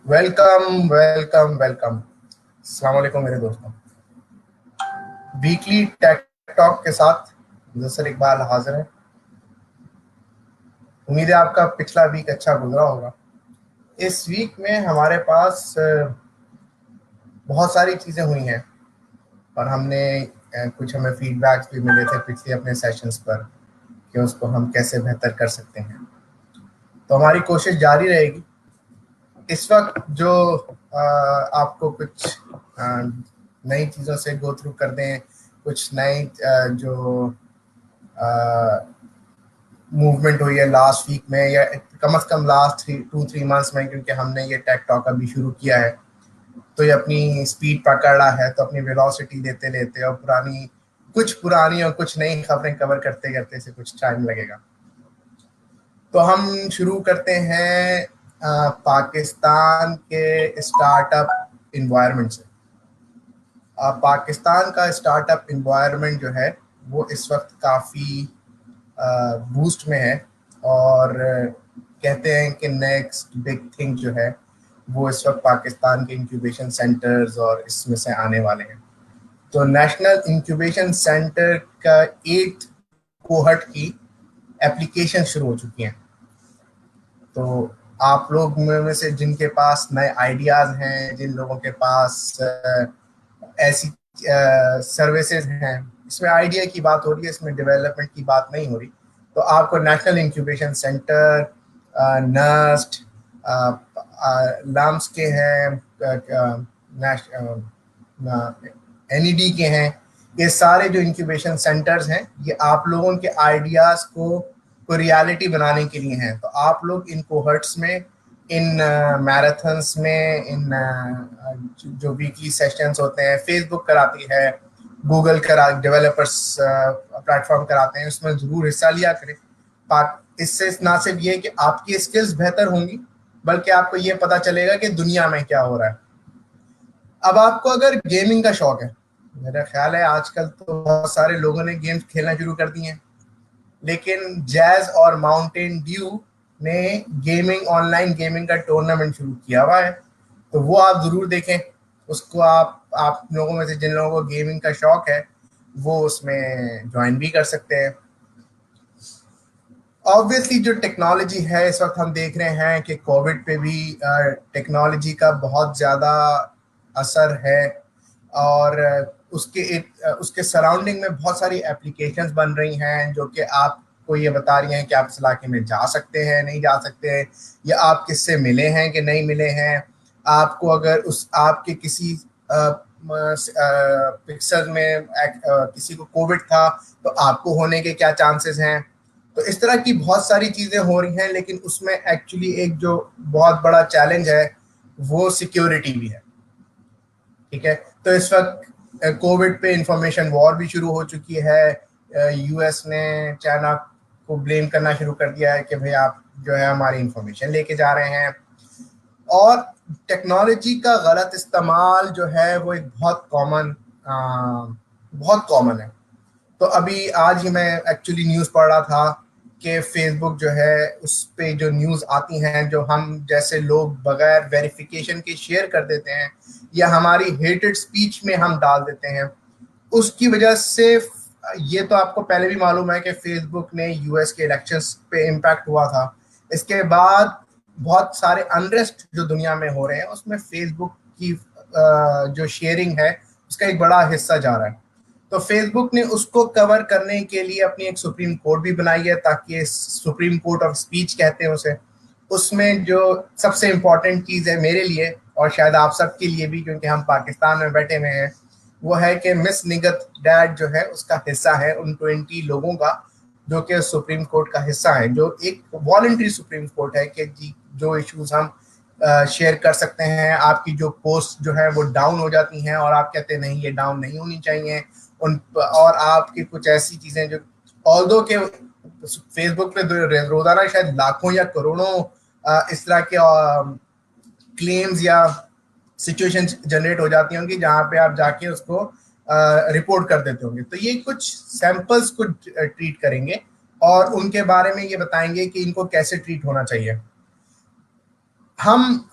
Welcome welcome welcome. अस्सलाम वालेकुम मेरे दोस्तों। वीकली टेक टॉक के साथ मुदस्सिर इकबाल हाजिर है। उम्मीद है आपका पिछला वीक अच्छा गुजरा होगा। इस वीक में हमारे पास बहुत सारी चीज़ें हुई हैं और हमने कुछ हमें फीडबैक्स भी मिले थे पिछले अपने सेशंस पर कि उसको हम कैसे बेहतर कर सकते हैं। तो हमारी कोशिश जारी रहेगी। इस वक्त जो आपको कुछ नई चीज़ों से गो थ्रू कर दें, कुछ नई जो मूवमेंट हुई है लास्ट वीक में या कम से कम लास्ट 2-3 मंथ्स में, क्योंकि हमने ये टेक टॉक अभी शुरू किया है तो ये अपनी स्पीड पकड़ रहा है, तो अपनी वेलोसिटी लेते लेते और पुरानी और कुछ नई खबरें कवर करते करते से कुछ टाइम लगेगा। तो हम शुरू करते हैं पाकिस्तान के स्टार्टअप इन्वायरमेंट से। पाकिस्तान का स्टार्टअप इन्वायरमेंट जो है वो इस वक्त काफ़ी बूस्ट में है और कहते हैं कि नेक्स्ट बिग थिंग जो है वो इस वक्त पाकिस्तान के इंक्यूबेशन सेंटर्स और इसमें से आने वाले हैं। तो नेशनल इंक्यूबेशन सेंटर का 8 कोहर्ट की एप्लीकेशन शुरू हो चुकी हैं। तो आप लोग में से जिनके पास नए आइडियाज़ हैं, जिन लोगों के पास ऐसी सर्विसेज हैं, इसमें आइडिया की बात हो रही है, इसमें डेवलपमेंट की बात नहीं हो रही, तो आपको national incubation centre, NUST, LUMS के हैं, एनईडी के हैं, ये सारे जो इंक्यूबेशन सेंटर्स हैं ये आप लोगों के आइडियाज़ को रियलिटी बनाने के लिए हैं। तो आप लोग इन कोहर्ट्स में, इन मैराथन्स में, इन जो वीकली सेशंस होते हैं, फेसबुक कराती है, गूगल डेवलपर्स प्लेटफॉर्म कराते हैं, उसमें ज़रूर हिस्सा लिया करें। इससे ना सिर्फ ये कि आपकी स्किल्स बेहतर होंगी बल्कि आपको ये पता चलेगा कि दुनिया में क्या हो रहा है। अब आपको अगर गेमिंग का शौक है, मेरा ख्याल है आजकल तो बहुत सारे लोगों ने गेम्स खेलना शुरू कर दिए हैं, लेकिन जैज और माउंटेन ड्यू ने ऑनलाइन गेमिंग का टूर्नामेंट शुरू किया हुआ है, तो वो आप ज़रूर देखें। उसको आप लोगों में से जिन लोगों को गेमिंग का शौक है वो उसमें ज्वाइन भी कर सकते हैं। ऑब्वियसली जो टेक्नोलॉजी है, इस वक्त हम देख रहे हैं कि कोविड पे भी टेक्नोलॉजी का बहुत ज़्यादा असर है और उसके सराउंडिंग में बहुत सारी एप्लीकेशंस बन रही हैं जो कि आपको ये बता रही हैं कि आप इस इलाके में जा सकते हैं, नहीं जा सकते हैं, या आप किससे मिले हैं कि नहीं मिले हैं। आपको अगर आपके किसी पिक्चर में किसी को कोविड था तो आपको होने के क्या चांसेस हैं। तो इस तरह की बहुत सारी चीज़ें हो रही हैं, लेकिन उसमें एक्चुअली एक जो बहुत बड़ा चैलेंज है वो सिक्योरिटी भी है। ठीक है, तो इस वक्त कोविड पे इंफॉर्मेशन वॉर भी शुरू हो चुकी है। यूएस ने चाइना को ब्लेम करना शुरू कर दिया है कि भाई आप जो है हमारी इंफॉर्मेशन लेके जा रहे हैं, और टेक्नोलॉजी का गलत इस्तेमाल जो है वो एक बहुत कॉमन है। तो अभी आज ही मैं एक्चुअली न्यूज़ पढ़ रहा था कि फेसबुक जो है उस पे जो न्यूज़ आती हैं जो हम जैसे लोग बगैर वेरिफिकेशन के शेयर कर देते हैं या हमारी हेटेड स्पीच में हम डाल देते हैं, उसकी वजह से ये तो आपको पहले भी मालूम है कि फेसबुक ने यूएस के इलेक्शंस पे इम्पैक्ट हुआ था। इसके बाद बहुत सारे अनरेस्ट जो दुनिया में हो रहे हैं उसमें फेसबुक की जो शेयरिंग है उसका एक बड़ा हिस्सा जा रहा है। तो फेसबुक ने उसको कवर करने के लिए अपनी एक सुप्रीम कोर्ट भी बनाई है, ताकि सुप्रीम कोर्ट ऑफ स्पीच कहते हैं उसे, उसमें जो सबसे इम्पोर्टेंट चीज़ है मेरे लिए और शायद आप सबके लिए भी, क्योंकि हम पाकिस्तान में बैठे हुए हैं, वो है कि मिस निगत डैड जो है उसका हिस्सा है उन 20 लोगों का जो कि सुप्रीम कोर्ट का हिस्सा है, जो एक वॉलंटरी सुप्रीम कोर्ट है कि जी जो इश्यूज हम शेयर कर सकते हैं। आपकी जो पोस्ट जो है वो डाउन हो जाती हैं और आप कहते हैं नहीं ये डाउन नहीं होनी चाहिए, और आपकी कुछ ऐसी चीज़ें जो ऑल्दो के फेसबुक पे रोजाना शायद लाखों या करोड़ों इस तरह के क्लेम्स या सिचुएशन जनरेट हो जाती होंगी जहाँ पे आप जाके उसको रिपोर्ट कर देते होंगे। तो ये कुछ सैंपल्स को ट्रीट करेंगे और उनके बारे में ये बताएंगे कि इनको कैसे ट्रीट होना चाहिए। हम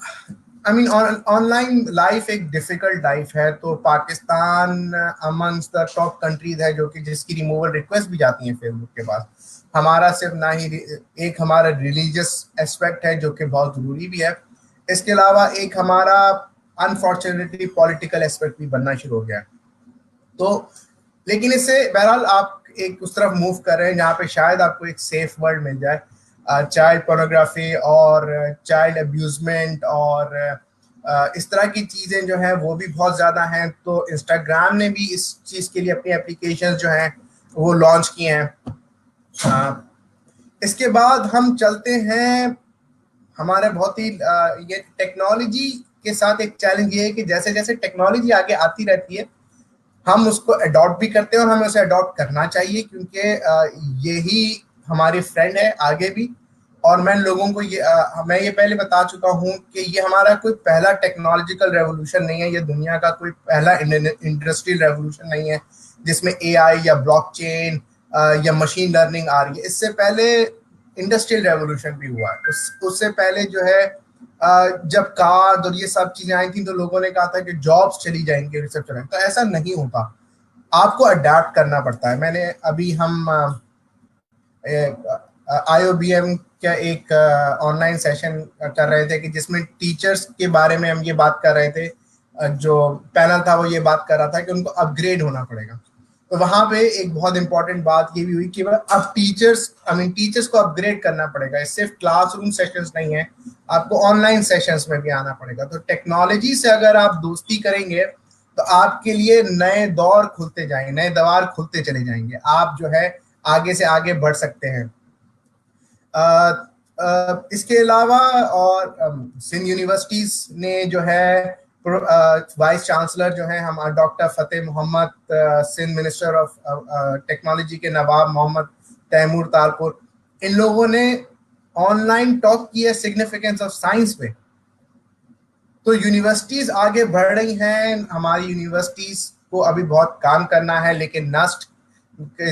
आई मीन ऑनलाइन लाइफ एक डिफिकल्ट लाइफ है, तो Pakistan amongst the top countries है जो कि जिसकी रिमूवल रिक्वेस्ट भी जाती है फेसबुक के पास। हमारा सिर्फ ना ही एक हमारा रिलीजियस एस्पेक्ट है जो कि बहुत ज़रूरी भी है, इसके अलावा एक हमारा अनफॉर्चुनेटली पॉलिटिकल एस्पेक्ट भी बनना शुरू हो गया है। तो लेकिन इससे बहरहाल आप एक उस तरफ मूव कर रहे हैं जहाँ पे शायद आपको एक सेफ वर्ल्ड मिल जाए। चाइल्ड पोर्नोग्राफी और चाइल्ड अब्यूजमेंट और इस तरह की चीज़ें जो हैं वो भी बहुत ज़्यादा हैं, तो इंस्टाग्राम ने भी इस चीज़ के लिए अपनी एप्लीकेशन जो हैं वो लॉन्च किए हैं। इसके बाद हम चलते हैं हमारे बहुत ही ये टेक्नोलॉजी के साथ एक चैलेंज ये है कि जैसे जैसे टेक्नोलॉजी आगे आती रहती है हम उसको अडॉप्ट भी करते हैं, और हमें उसे अडॉप्ट करना चाहिए क्योंकि यही हमारी फ्रेंड है आगे भी। और मैं लोगों को मैं ये पहले बता चुका हूँ कि ये हमारा कोई पहला टेक्नोलॉजिकल रेवोल्यूशन नहीं है, ये दुनिया का कोई पहला इंडस्ट्रियल रेवोल्यूशन नहीं है जिसमें एआई या ब्लॉकचेन या मशीन लर्निंग आ रही है। इससे पहले इंडस्ट्रियल रेवोल्यूशन भी हुआ है। उससे पहले जो है जब कार और ये सब चीजें आई थी तो लोगों ने कहा था कि जॉब्स चली जाएंगे, रिसर्च चलेंगे, तो ऐसा नहीं होता। आपको अडेप्ट करना पड़ता है। मैंने अभी हम IOBM का एक ऑनलाइन सेशन कर रहे थे कि जिसमें टीचर्स के बारे में हम ये बात कर रहे थे। जो पैनल था वो ये बात कर रहा था कि उनको अपग्रेड होना पड़ेगा। तो वहां पे एक बहुत इंपॉर्टेंट बात ये भी हुई कि अब टीचर्स को अपग्रेड करना पड़ेगा। सिर्फ क्लासरूम सेशंस नहीं है, आपको ऑनलाइन सेशंस में भी आना पड़ेगा। तो टेक्नोलॉजी से अगर आप दोस्ती करेंगे तो आपके लिए नए दौर खुलते जाएंगे, नए द्वार खुलते चले जाएंगे, आप जो है आगे से आगे बढ़ सकते हैं। इसके अलावा और सिंध यूनिवर्सिटीज ने जो है वाइस चांसलर जो है हमारे doctor Fateh Mohammad, Sindh minister of technology के नवाब मोहम्मद तैमूर तारपुर, इन लोगों ने ऑनलाइन टॉक किया सिग्निफिकेंस ऑफ साइंस पे। तो यूनिवर्सिटीज आगे बढ़ रही हैं। हमारी यूनिवर्सिटीज को अभी बहुत काम करना है, लेकिन नस्ट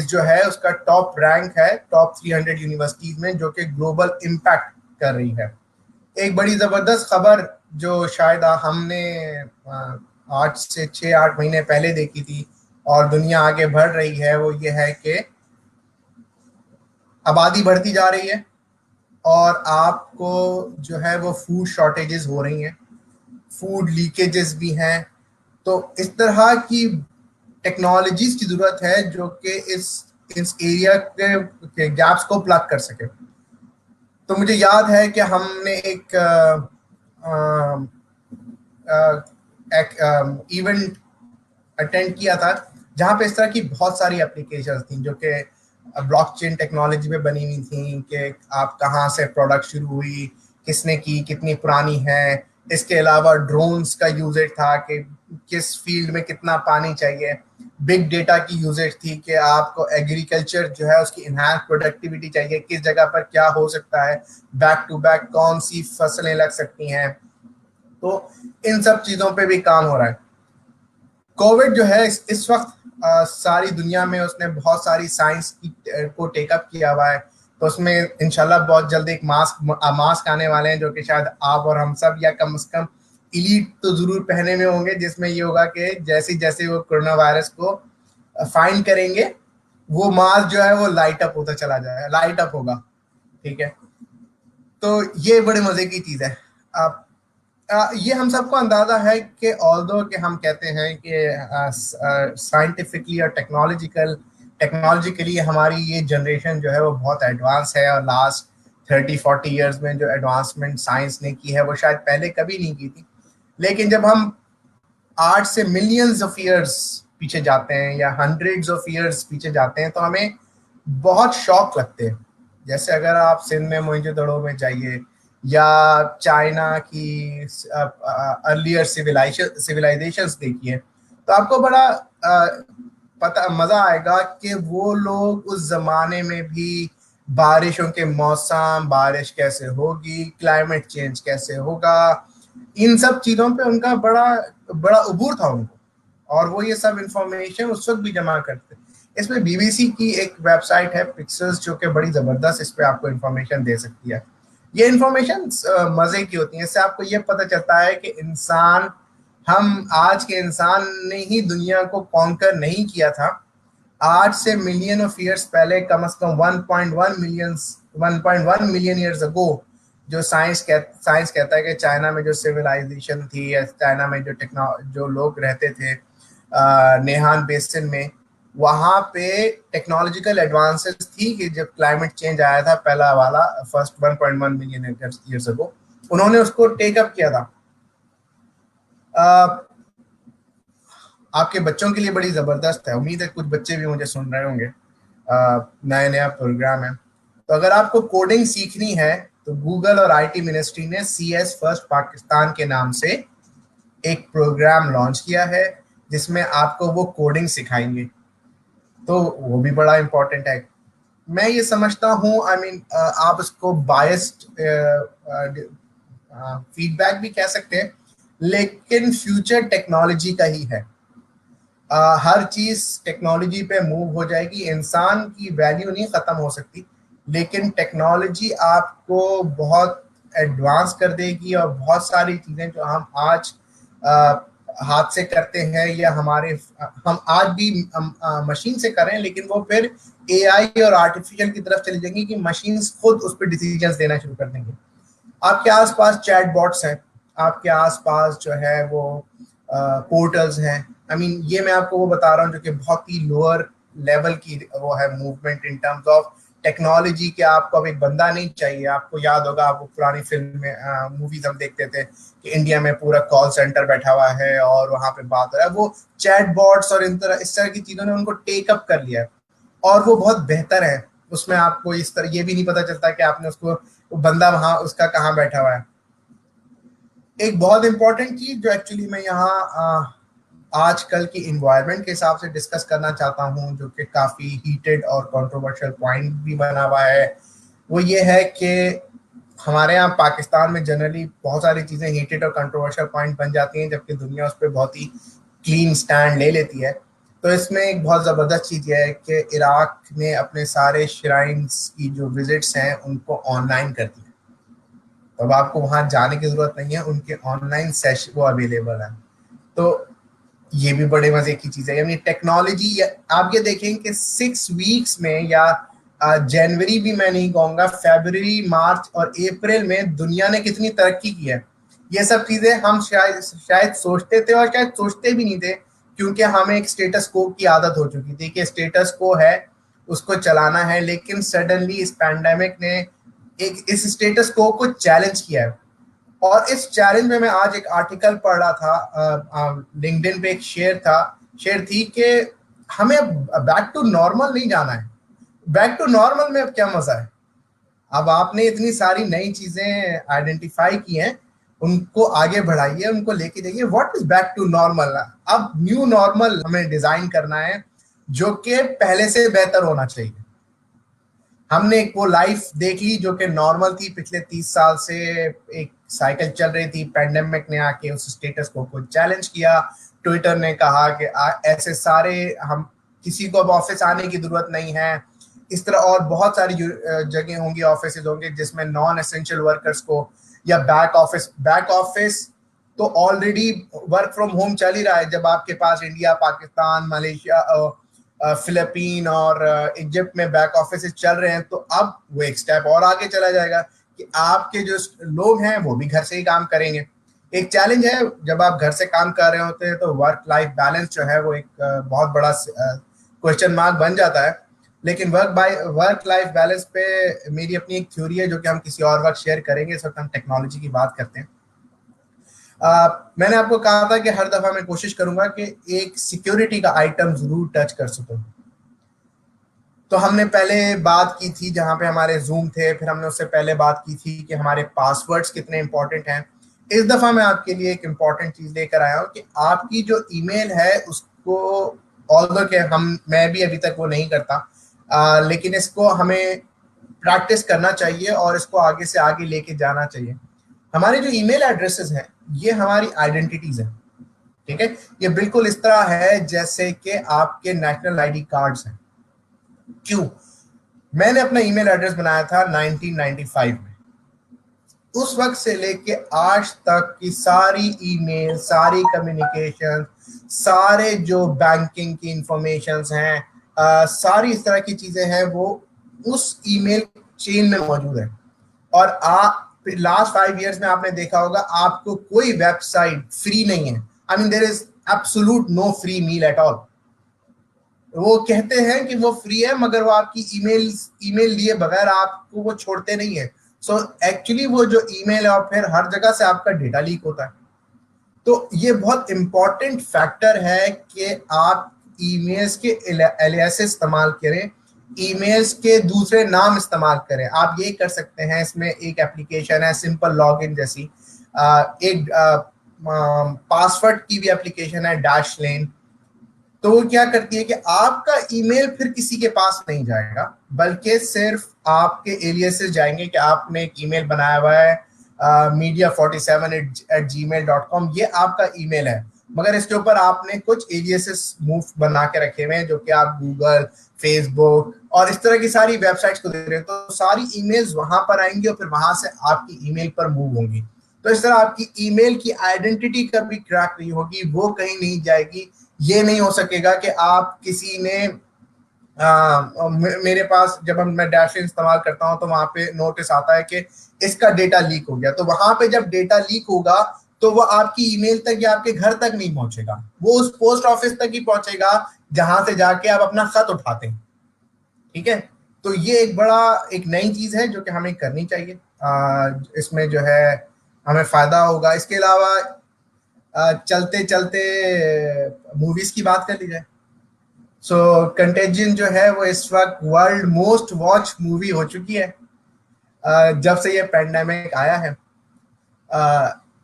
जो है उसका टॉप रैंक है टॉप 300 यूनिवर्सिटीज में, जो कि ग्लोबल इम्पैक्ट कर रही है। एक बड़ी जबरदस्त खबर जो शायद हमने आज से 6-8 महीने पहले देखी थी और दुनिया आगे बढ़ रही है, वो ये है कि आबादी बढ़ती जा रही है और आपको जो है वो फूड शॉर्टेजेस हो रही हैं, फूड लीकेजेस भी हैं। तो इस तरह की टेक्नोलॉजीज की जरूरत है जो कि इस एरिया के गैप्स को प्लग कर सके। तो मुझे याद है कि हमने एक इवेंट अटेंड किया था जहाँ पे इस तरह की बहुत सारी एप्लीकेशंस थी जो कि ब्लॉकचेन टेक्नोलॉजी पे बनी हुई थी कि आप कहाँ से प्रोडक्ट शुरू हुई, किसने की, कितनी पुरानी है। इसके अलावा ड्रोन्स का यूजेज था कि किस फील्ड में कितना पानी चाहिए। बिग डेटा की यूजेज थी कि आपको एग्रीकल्चर जो है उसकी इनहैंस प्रोडक्टिविटी चाहिए, किस जगह पर क्या हो सकता है, बैक टू बैक कौन सी फसलें लग सकती हैं। तो इन सब चीज़ों पे भी काम हो रहा है। कोविड जो है इस वक्त सारी दुनिया में उसने बहुत सारी साइंस को टेकअप किया हुआ है। तो उसमें इंशाल्लाह बहुत जल्द एक मास्क आने वाले हैं जो कि शायद आप और हम सब या कम से कम इलीट तो जरूर पहने में होंगे, जिसमें ये होगा कि जैसे जैसे वो कोरोना वायरस को फाइंड करेंगे वो मास्क जो है वो लाइट अप होता चला जाएगा, लाइट अप होगा। ठीक है, तो ये बड़े मजे की चीज है। अब ये हम सबको अंदाजा है कि ऑल्दो कि हम कहते हैं कि साइंटिफिकली और टेक्नोलॉजिकली हमारी ये जनरेशन जो है वो बहुत एडवांस है, और लास्ट 30-40 इयर्स में जो एडवांसमेंट साइंस ने की है वो शायद पहले कभी नहीं की थी। लेकिन जब हम 8 से मिलियंस ऑफ ईयर्स पीछे जाते हैं या हंड्रेड्स ऑफ ईयर्स पीछे जाते हैं तो हमें बहुत शौक लगते हैं। जैसे अगर आप सिंध में मोइंजोदड़ो में जाइए या चाइना की अर्लियर सिविलाइजेशंस देखिए, तो आपको बड़ा पता मजा आएगा कि वो लोग उस जमाने में भी बारिशों के मौसम, बारिश कैसे होगी, क्लाइमेट चेंज कैसे होगा, इन सब चीजों पे उनका बड़ा बड़ा उबूर था उनको, और वो ये सब इंफॉर्मेशन उस वक्त भी जमा करते। इसमें बीबीसी की एक वेबसाइट है पिक्सेल्स जो कि बड़ी जबरदस्त इस पे आपको इंफॉर्मेशन दे सकती है। ये इंफॉर्मेशन मजे की होती है। इससे आपको ये पता चलता है कि इंसान, हम आज के इंसान ने ही दुनिया को कॉन्कर नहीं किया था। आज से मिलियन ऑफ ईयर्स पहले, कम से कम 1.1 मिलियन ईयर्स अगो, जो साइंस कहता है कि चाइना में जो सिविलाइजेशन थी, या चाइना में जो लोग रहते थे नेहान बेसिन में, वहां पे टेक्नोलॉजिकल एडवांसेस थी कि जब क्लाइमेट चेंज आया था पहला वाला, फर्स्ट 1.1 मिलियन ईयर्स अगो, उन्होंने उसको टेक अप किया था। आपके बच्चों के लिए बड़ी जबरदस्त है, उम्मीद है कुछ बच्चे भी मुझे सुन रहे होंगे। नया नया प्रोग्राम है, तो अगर आपको कोडिंग सीखनी है तो गूगल और आईटी मिनिस्ट्री ने CS फर्स्ट पाकिस्तान के नाम से एक प्रोग्राम लॉन्च किया है, जिसमें आपको वो कोडिंग सिखाएंगे। तो वो भी बड़ा इंपॉर्टेंट है। मैं ये समझता हूँ, आई मीन आप इसको बायस्ड फीडबैक भी कह सकते हैं, लेकिन फ्यूचर टेक्नोलॉजी का ही है। हर चीज टेक्नोलॉजी पे मूव हो जाएगी, इंसान की वैल्यू नहीं खत्म हो सकती, लेकिन टेक्नोलॉजी आपको बहुत एडवांस कर देगी, और बहुत सारी चीजें जो हम आज आ, हाथ से करते हैं, या हम आज भी मशीन से करें, लेकिन वो फिर AI और आर्टिफिशियल की तरफ चली जाएंगी कि मशीन खुद उस पर डिसीजंस देना शुरू कर देंगे। आपके आसपास चैट बॉट्स हैं, आपके आसपास जो है वो पोर्टल्स हैं। आई मीन ये मैं आपको वो बता रहा हूँ जो कि बहुत ही लोअर लेवल की वो है movement in terms of technology के। आपको अब एक बंदा नहीं चाहिए। आपको याद होगा, आपको पुरानी फिल्म में मूवीज हम देखते थे कि इंडिया में पूरा कॉल सेंटर बैठा हुआ है और वहां पे बात हो रहा है। वो चैट बॉट्स और इस तरह की चीजों ने उनको टेकअप कर लिया है, और वो बहुत बेहतर है। उसमें आपको इस तरह ये भी नहीं पता चलता कि आपने उसको, वो बंदा वहां उसका कहाँ बैठा हुआ है। एक बहुत इंपॉर्टेंट चीज जो एक्चुअली मैं यहाँ आजकल की इन्वायरमेंट के हिसाब से डिस्कस करना चाहता हूँ, जो कि काफी हीटेड और कंट्रोवर्शियल पॉइंट भी बना हुआ है, वो ये है कि हमारे यहाँ पाकिस्तान में जनरली बहुत सारी चीजें हीटेड और कंट्रोवर्शियल पॉइंट बन जाती हैं, जबकि दुनिया उस पर बहुत ही क्लीन स्टैंड ले लेती है। तो इसमें एक बहुत ज़बरदस्त चीज़ यह है कि इराक ने अपने सारे श्राइन्स की जो विजिट्स हैं उनको ऑनलाइन कर दिया। तो अब आपको वहाँ जाने की ज़रूरत नहीं है, उनके ऑनलाइन सेशन वो अवेलेबल है। तो ये भी बड़े मजे की चीज है। यानी टेक्नोलॉजी, आप ये देखें कि 6 वीक्स में, या जनवरी भी मैं नहीं कहूंगा, फरवरी, मार्च और अप्रैल में दुनिया ने कितनी तरक्की की है। ये सब चीजें हम शायद सोचते थे, और शायद सोचते भी नहीं थे, क्योंकि हमें एक स्टेटस को की आदत हो चुकी थी कि स्टेटस को है, उसको चलाना है। लेकिन सडनली इस पैंडेमिक ने एक इस स्टेटस को चैलेंज किया है। और इस चैलेंज में मैं आज एक आर्टिकल पढ़ रहा था, लिंक्डइन पे एक शेयर थी कि हमें बैक टू नॉर्मल नहीं जाना है। बैक टू नॉर्मल में अब क्या मजा है? अब आपने इतनी सारी नई चीजें आइडेंटिफाई की हैं, उनको आगे बढ़ाइए, उनको लेके जाइए। What is back to normal? अब न्यू नॉर्मल हमें डिजाइन करना है, जो कि पहले से बेहतर होना चाहिए। हमने एक वो लाइफ देख ली जो कि नॉर्मल थी पिछले 30 साल से, एक साइकिल चल रही थी। पैंडेमिक ने आके उस स्टेटस को चैलेंज किया। ट्विटर ने कहा कि ऐसे सारे हम किसी को अब ऑफिस आने की जरूरत नहीं है। इस तरह और बहुत सारी जगह होंगी, ऑफिस होंगे जिसमें नॉन एसेंशियल वर्कर्स को, या बैक ऑफिस तो ऑलरेडी वर्क फ्रॉम होम चल ही रहा है। जब आपके पास इंडिया, पाकिस्तान, मलेशिया, फिलीपीन और इजिप्ट में बैक ऑफिस चल रहे हैं, तो अब वो एक स्टेप और आगे चला जाएगा कि आपके जो लोग हैं वो भी घर से ही काम करेंगे। एक चैलेंज है, जब आप घर से काम कर रहे होते हैं तो वर्क लाइफ बैलेंस जो है वो एक बहुत बड़ा क्वेश्चन मार्क बन जाता है। लेकिन वर्क लाइफ बैलेंस पे मेरी अपनी एक थ्योरी है, जो कि हम किसी और वक्त शेयर करेंगे। इस वक्त हम टेक्नोलॉजी की बात करते हैं। मैंने आपको कहा था कि हर दफा मैं कोशिश करूंगा कि एक सिक्योरिटी का आइटम जरूर टच कर सकूं। तो हमने पहले बात की थी जहां पे हमारे जूम थे, फिर हमने उससे पहले बात की थी कि हमारे पासवर्ड्स कितने इंपॉर्टेंट हैं। इस दफा मैं आपके लिए एक इंपॉर्टेंट चीज लेकर आया हूं कि आपकी जो ईमेल है उसको, ऑल्दो के मैं भी अभी तक वो नहीं करता, लेकिन इसको हमें प्रैक्टिस करना चाहिए और इसको आगे से आगे लेके जाना चाहिए। हमारे जो ईमेल एड्रेसेस हैं ये हमारी आइडेंटिटीज हैं। ठीक है, ये बिल्कुल इस तरह है जैसे कि आपके नेशनल आईडी कार्ड्स हैं। क्यों? मैंने अपना ईमेल एड्रेस बनाया था 1995 में। उस वक्त से लेके आज तक की सारी ईमेल, सारी कम्युनिकेशन, सारे जो बैंकिंग की इंफॉर्मेशंस हैं, सारी इस तरह की चीजें हैं, वो उस ईमेल चेन में मौजूद है। और आप लास्ट 5 इयर्स में आपने देखा होगा, आपको कोई वेबसाइट फ्री नहीं है। I mean there is absolute no free meal at all. वो कहते हैं कि वो फ्री है, मगर वो आपकी ईमेल लिए बगैर आपको वो छोड़ते नहीं है। सो एक्चुअली वो जो ईमेल है, और फिर हर जगह से आपका डेटा लीक होता है। तो ये बहुत इंपॉर्टेंट फैक्टर है कि आप ईमेल्स के एलियास इस्तेमाल करें, ईमेल्स के दूसरे नाम इस्तेमाल करें। आप ये कर सकते हैं, इसमें एक एप्लीकेशन है सिंपल लॉगिन जैसी, एक पासवर्ड की भी एप्लीकेशन है, डैश लेन। तो वो क्या करती है कि आपका ईमेल फिर किसी के पास नहीं जाएगा, बल्कि सिर्फ आपके एलियासेस जाएंगे कि आपने एक ईमेल बनाया हुआ है media47@gmail.com, ये आपका ईमेल है, मगर इसके ऊपर आपने कुछ एलियासेस मूव बना के रखे हुए हैं, जो कि आप गूगल, फेसबुक और इस तरह की सारी वेबसाइट्स को दे रहे हैं। तो सारी ईमेल्स वहां पर आएंगी और फिर वहां से आपकी ईमेल पर मूव होंगी। तो इस तरह आपकी ईमेल की आइडेंटिटी कभी क्रैक नहीं होगी, वो कहीं नहीं जाएगी। ये नहीं हो सकेगा कि आप किसी ने मेरे पास जब मैं डैश इस्तेमाल करता हूं तो वहां पे नोटिस आता है कि इसका डेटा लीक हो गया। तो वहां पे जब डेटा लीक होगा तो वो आपकी ईमेल तक या आपके घर तक नहीं पहुंचेगा, वो उस पोस्ट ऑफिस तक ही पहुंचेगा जहां से जाके आप अपना खत उठाते हैं। ठीक है। तो ये एक नई चीज है जो कि हमें करनी चाहिए। इसमें जो है हमें फायदा होगा। इसके अलावा चलते चलते मूवीज की बात कर ली जाए। सो कंटेजियन जो है वो इस वक्त वर्ल्ड मोस्ट वॉच मूवी हो चुकी है। जब से ये पेंडेमिक आया है,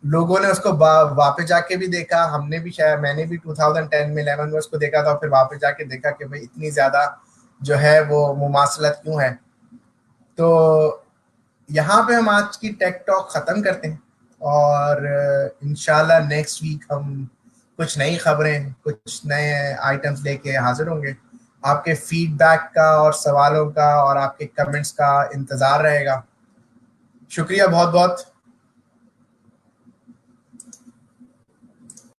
लोगों ने उसको वापस जाके भी देखा। हमने भी, शायद मैंने भी 2010 में 11 में उसको देखा था, फिर वापस जाके देखा कि भाई इतनी ज्यादा जो है वो मुमासलत क्यों है। तो यहाँ पे हम आज की टेक टॉक खत्म करते हैं, और इंशाल्लाह नेक्स्ट वीक हम कुछ नई खबरें, कुछ नए आइटम्स लेके हाजिर होंगे। आपके फीडबैक का और सवालों का और आपके कमेंट्स का इंतजार रहेगा। शुक्रिया बहुत बहुत।